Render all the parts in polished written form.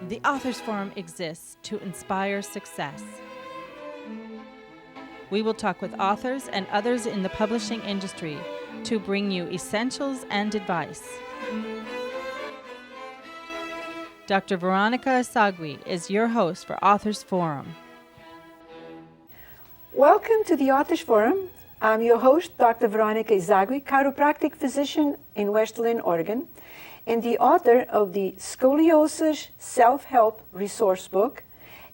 The Authors Forum exists to inspire success. We will talk with authors and others in the publishing industry to bring you essentials and advice. Dr. Veronica Esagui is your host for Authors Forum. Welcome to the Authors Forum. I'm your host, Dr. Veronica Esagui, chiropractic physician in West Linn, Oregon, and the author of the Scoliosis Self-Help Resource Book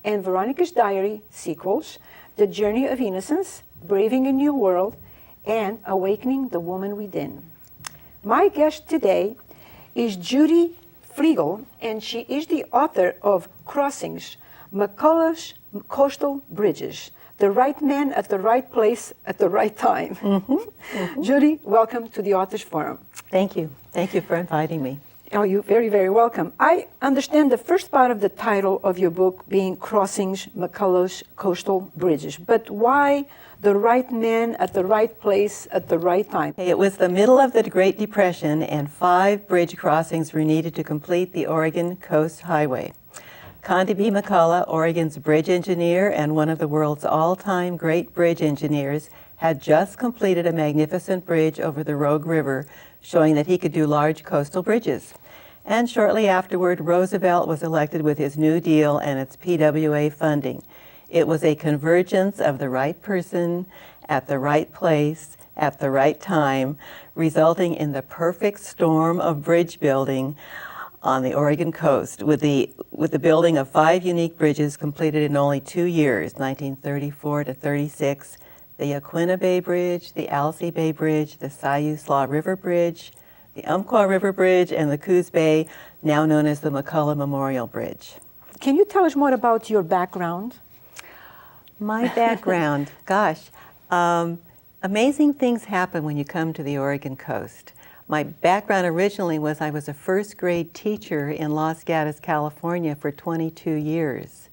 and Veronica's Diary sequels, The Journey of Innocence, Braving a New World, and Awakening the Woman Within. My guest today is Judy Fleagle, and she is the author of Crossings, McCullough's Coastal Bridges, The Right Man at the Right Place at the Right Time. Judy, welcome to the Authors Forum. Thank you. Thank you for inviting me. Oh, you're very, very welcome. I understand the first part of the title of your book being Crossings, McCullough's Coastal Bridges, but why the right man at the right place at the right time? It was the middle of the Great Depression, and 5 bridge crossings were needed to complete the Oregon Coast Highway. Conde B McCullough, Oregon's bridge engineer and one of the world's all-time great bridge engineers, had just completed a magnificent bridge over the Rogue River, showing that he could do large coastal bridges. And shortly afterward, Roosevelt was elected with his New Deal and its PWA funding. It was a convergence of the right person at the right place at the right time, resulting in the perfect storm of bridge building on the Oregon coast, with the building of 5 unique bridges completed in only 2 years, 1934 to 36, the Yaquina Bay Bridge, the Alsea Bay Bridge, the Siuslaw River Bridge, the Umpqua River Bridge, and the Coos Bay, now known as the McCullough Memorial Bridge. Can you tell us more about your background? My background, gosh, amazing things happen when you come to the Oregon coast. My background originally was I was a first grade teacher in Los Gatos, California for 22 years.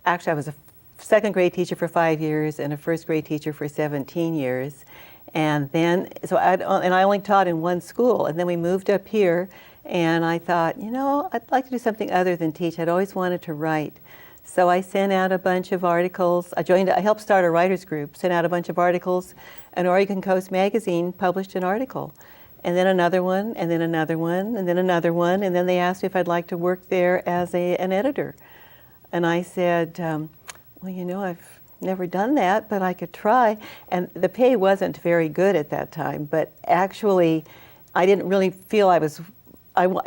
Actually, I was a second grade teacher for 5 years and a first grade teacher for 17 years. And then, I only taught in one school, and then we moved up here, and I thought, you know, I'd like to do something other than teach. I'd always wanted to write. So I sent out a bunch of articles. I helped start a writers group, sent out a bunch of articles, and Oregon Coast Magazine published an article. And then another one, and then another one, and then another one, and then they asked me if I'd like to work there as an editor. And I said, well, you know, I've never done that, but I could try. And the pay wasn't very good at that time, but actually I didn't really feel I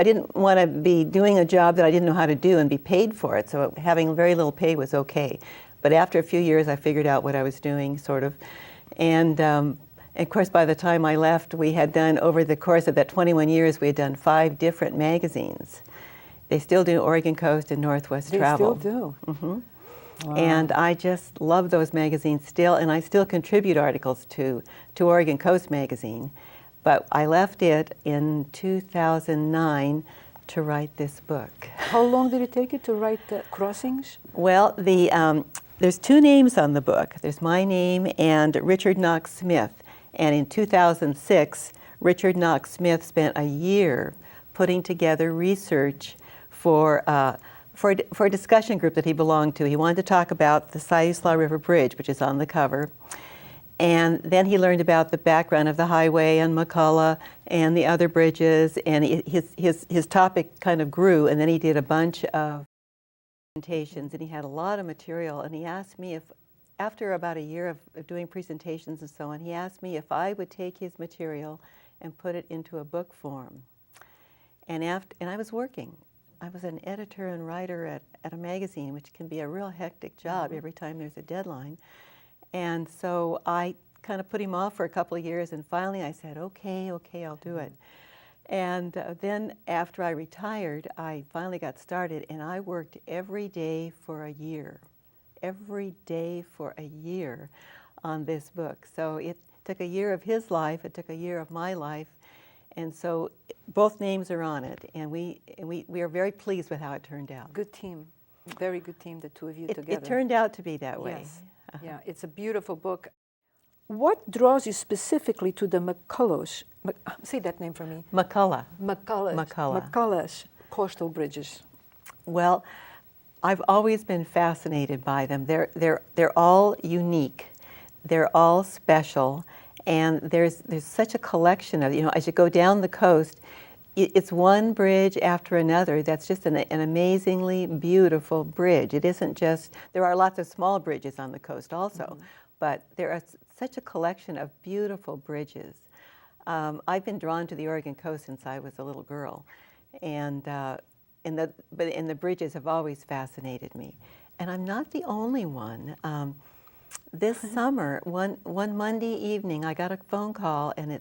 didn't want to be doing a job that I didn't know how to do and be paid for it, so having very little pay was okay. But after a few years I figured out what I was doing, sort of. And of course by the time I left, we had done, over the course of that 21 years, we had done 5 different magazines. They still do Oregon Coast and Northwest Travel. They still do? Mm-hmm. Wow. And I just love those magazines still, and I still contribute articles to Oregon Coast Magazine. But I left it in 2009 to write this book. How long did it take you to write Crossings? Well, there's 2 names on the book. There's my name and Richard Knox Smith. And in 2006, Richard Knox Smith spent a year putting together research for a discussion group that he belonged to. He wanted to talk about the Siuslaw River Bridge, which is on the cover. And then he learned about the background of the highway and McCullough and the other bridges, and his topic kind of grew, and then he did a bunch of presentations, and he had a lot of material, and he asked me if, after about a year of doing presentations and so on, he asked me if I would take his material and put it into a book form. And I was working. I was an editor and writer at a magazine, which can be a real hectic job every time there's a deadline. And so I kind of put him off for a couple of years, and finally I said, okay, I'll do it. And then after I retired, I finally got started, and I worked every day for a year on this book. So it took a year of his life, it took a year of my life, and so both names are on it, and we are very pleased with how it turned out. Good team, very good team, the 2 of you together. It turned out to be that way. Yes. Yeah, it's a beautiful book. What draws you specifically to the McCulloughs? Say that name for me. McCullough. McCullough's. McCullough. McCullough's Coastal Bridges. Well, I've always been fascinated by them. They're all unique. They're all special, and there's such a collection of, as you go down the coast, it's one bridge after another. That's just an amazingly beautiful bridge. It isn't just, there are lots of small bridges on the coast also, but there are such a collection of beautiful bridges. I've been drawn to the Oregon coast since I was a little girl, and the bridges have always fascinated me. And I'm not the only one. This summer, one Monday evening, I got a phone call, and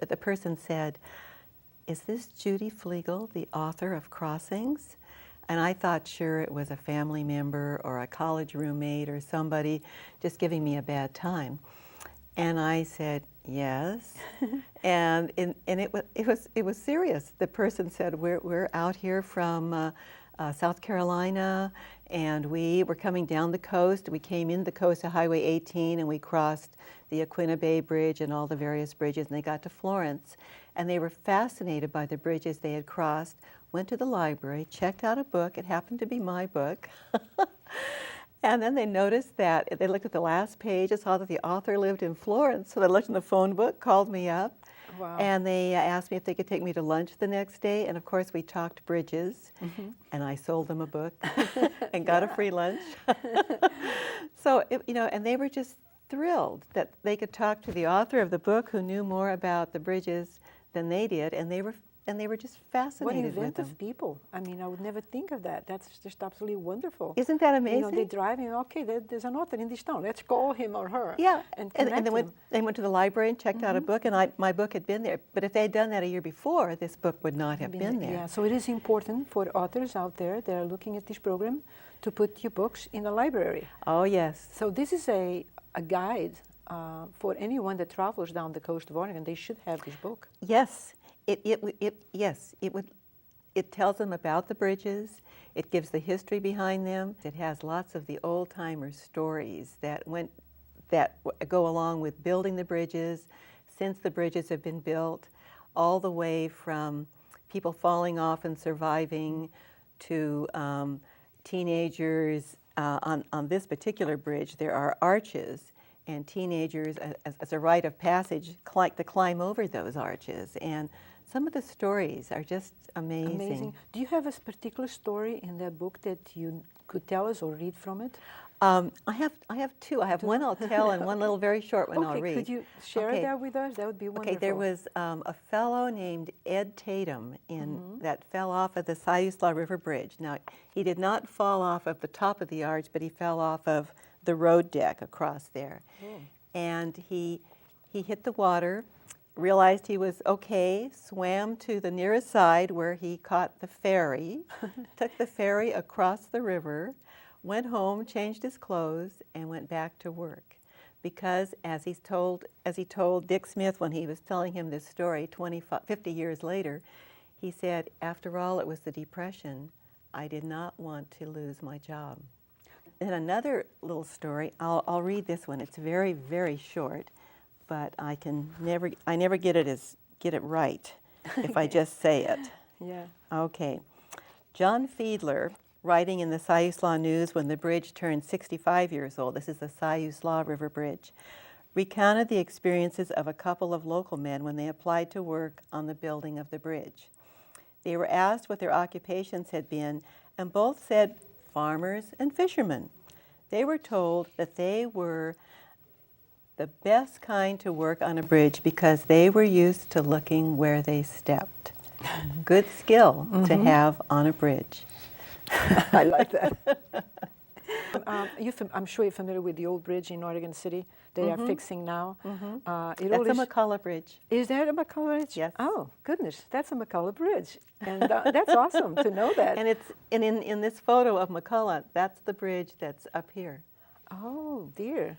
the person said, "Is this Judy Fleagle, the author of Crossings?" And I thought, sure, it was a family member or a college roommate or somebody just giving me a bad time. And I said, yes. and it was serious. The person said, we're out here from South Carolina, and we were coming down the coast. We came in the coast of Highway 18, and we crossed the Conde Bay Bridge and all the various bridges, and they got to Florence. And they were fascinated by the bridges they had crossed, went to the library, checked out a book. It happened to be my book. And then they noticed that, they looked at the last page and saw that the author lived in Florence. So they looked in the phone book, called me up, Wow. and they asked me if they could take me to lunch the next day. And of course, we talked bridges, and I sold them a book and got a free lunch. So, and they were just thrilled that they could talk to the author of the book who knew more about the bridges than they did, and they were just What fascinated with them. inventive people. I mean, I would never think of that. That's just absolutely wonderful. Isn't that amazing? They drive in, okay, there's an author in this town. Let's call him or her. Yeah, And and connect them. they went to the library and checked out a book, and my book had been there. But if they had done that a year before, this book would not have been there. Yeah, so it is important for authors out there that are looking at this program to put your books in the library. Oh, yes. So this is a guide for anyone that travels down the coast of Oregon. They should have this book. Yes. It tells them about the bridges. It gives the history behind them. It has lots of the old-timer stories that go along with building the bridges, since the bridges have been built, all the way from people falling off and surviving to teenagers. On this particular bridge, there are arches, and teenagers, as a rite of passage, like to climb over those arches. And some of the stories are just amazing. Do you have a particular story in that book that you could tell us or read from it? I have two. I have one I'll tell and one little very short one I'll read. Could you share that with us? That would be wonderful. Okay, there was a fellow named Ed Tatum that fell off of the Siuslaw River Bridge. Now, he did not fall off of the top of the arch, but he fell off of the road deck across there. And he hit the water, realized he was okay, swam to the nearest side where he caught the ferry, took the ferry across the river, went home, changed his clothes, and went back to work. Because as he told Dick Smith when he was telling him this story 50 years later, he said, after all, it was the Depression. I did not want to lose my job. And another little story, I'll read this one. It's very, very short, but I never get it right if I just say it. Yeah. Okay. John Fiedler, writing in the Siuslaw News when the bridge turned 65 years old, this is the Siuslaw River Bridge, recounted the experiences of a couple of local men when they applied to work on the building of the bridge. They were asked what their occupations had been, and both said farmers and fishermen. They were told that they were the best kind to work on a bridge because they were used to looking where they stepped. Good skill to have on a bridge. I like that. I'm sure you're familiar with the old bridge in Oregon City they are fixing now. That's a McCullough Bridge. Is that a McCullough Bridge? Yes. Oh, goodness, that's a McCullough Bridge. And that's awesome to know that. And in this photo of McCullough, that's the bridge that's up here. Oh, dear.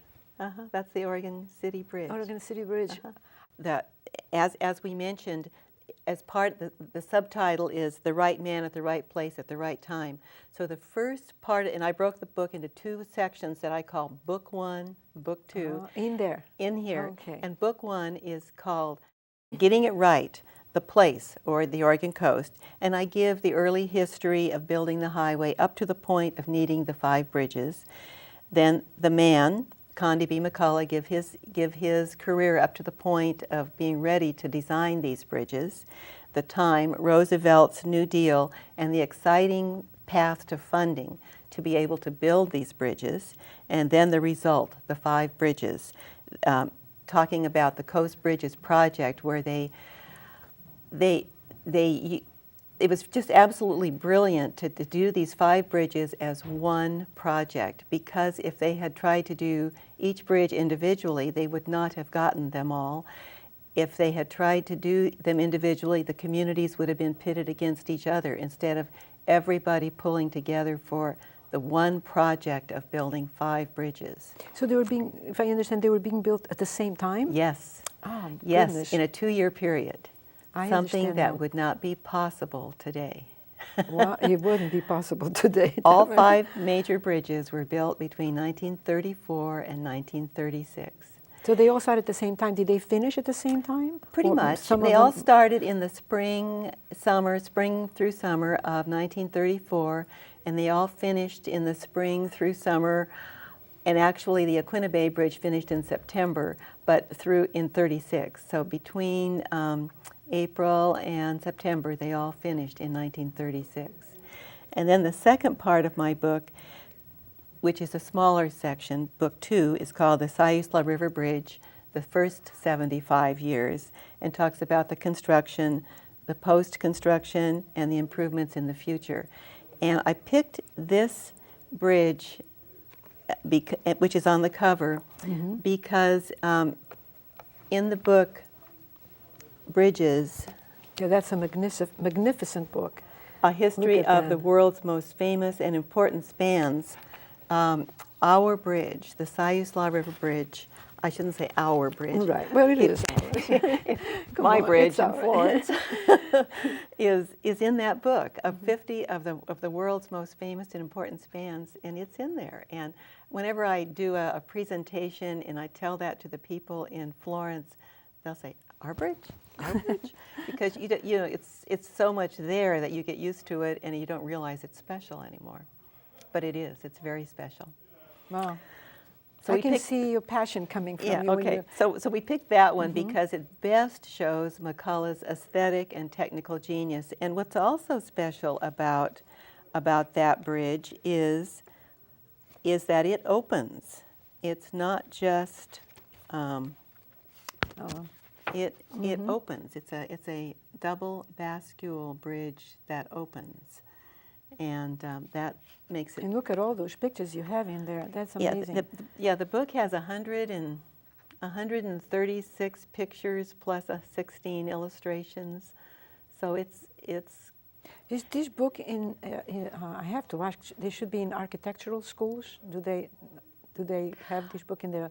That's the Oregon City Bridge. Oregon City Bridge. As we mentioned, as part, the subtitle is The Right Man at the Right Place at the Right Time. So the first part, and I broke the book into two sections that I call Book 1, Book 2. In there. In here. Okay. And Book 1 is called Getting It Right, the place, or the Oregon coast, and I give the early history of building the highway up to the point of needing the 5 bridges. Then the man, Conde B McCullough, give his career up to the point of being ready to design these bridges. The time, Roosevelt's New Deal, and the exciting path to funding to be able to build these bridges. And then the result, the 5 bridges. Talking about the Coast Bridges project, where it was just absolutely brilliant to do these 5 bridges as one project, because if they had tried to do each bridge individually, they would not have gotten them all. If they had tried to do them individually, the communities would have been pitted against each other instead of everybody pulling together for the one project of building 5 bridges. So they were being, if I understand, they were being built at the same time? Yes. Oh, yes, goodness. in a 2-year period. I Something understand that now. would not be possible today. Well, it wouldn't be possible today. All 5 major bridges were built between 1934 and 1936. So they all started at the same time. Did they finish at the same time? Pretty Or much. some of They all them- started in the spring through summer of 1934, and they all finished in the spring through summer. And actually, the Aquina Bay Bridge finished in September, but through in 36. So between April and September, they all finished in 1936. And then the second part of my book, which is a smaller section, book 2, is called the Siuslaw River Bridge, the first 75 years, and talks about the construction, the post-construction, and the improvements in the future. And I picked this bridge, which is on the cover, because in the book, Bridges, Yeah, that's a magnificent book. A History Look at of the that. World's Most Famous and Important Spans, our bridge, the Siuslaw River Bridge, I shouldn't say our bridge. Right. Well, it is. Come My on, bridge it's in ours. Florence is in that book of 50 of the world's most famous and important spans, and it's in there. And whenever I do a presentation and I tell that to the people in Florence, they'll say, "Our bridge, our bridge," because you know it's so much there that you get used to it and you don't realize it's special anymore. But it is. It's very special. Wow. So I we can picked- see your passion coming from Yeah, you. when okay. you- So we picked that one because it best shows McCullough's aesthetic and technical genius. And what's also special about that bridge is that it opens. It's not just it opens. It's a double bascule bridge that opens, and that makes it. And look at all those pictures you have in there. That's amazing. The book has 136 pictures plus 16 illustrations, so it's. Is this book in? I have to ask. They should be in architectural schools. Do they have this book in their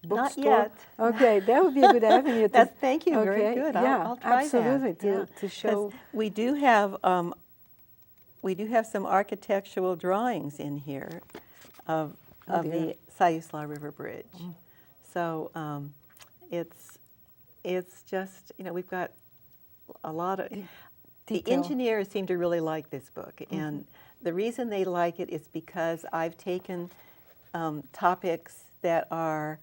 bookstore? Not yet. Okay, that would be a good avenue. Thank you. Very Okay, good. Yeah, I'll try absolutely. that. To show. We do have some architectural drawings in here of the Siuslaw River Bridge. So it's just, we've got a lot of. The Detail. engineers seem to really like this book, and the reason they like it is because I've taken topics that are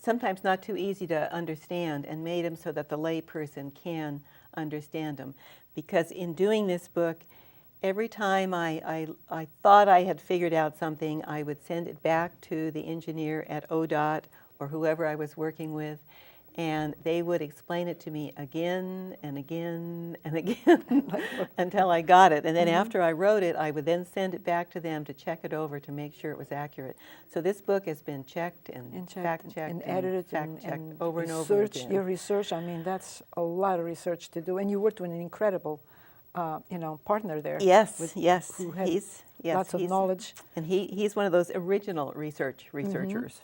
sometimes not too easy to understand and made them so that the layperson can understand them. Because in doing this book, every time I thought I had figured out something, I would send it back to the engineer at ODOT or whoever I was working with, and they would explain it to me again and again and again until I got it. And then after I wrote it, I would then send it back to them to check it over to make sure it was accurate. So this book has been checked and fact-checked and edited fact-checked over and over again. Your research, I mean, that's a lot of research to do. And you worked with an incredible, partner there. Yes, yes. Who had lots of he's- knowledge. And he's one of those original researchers.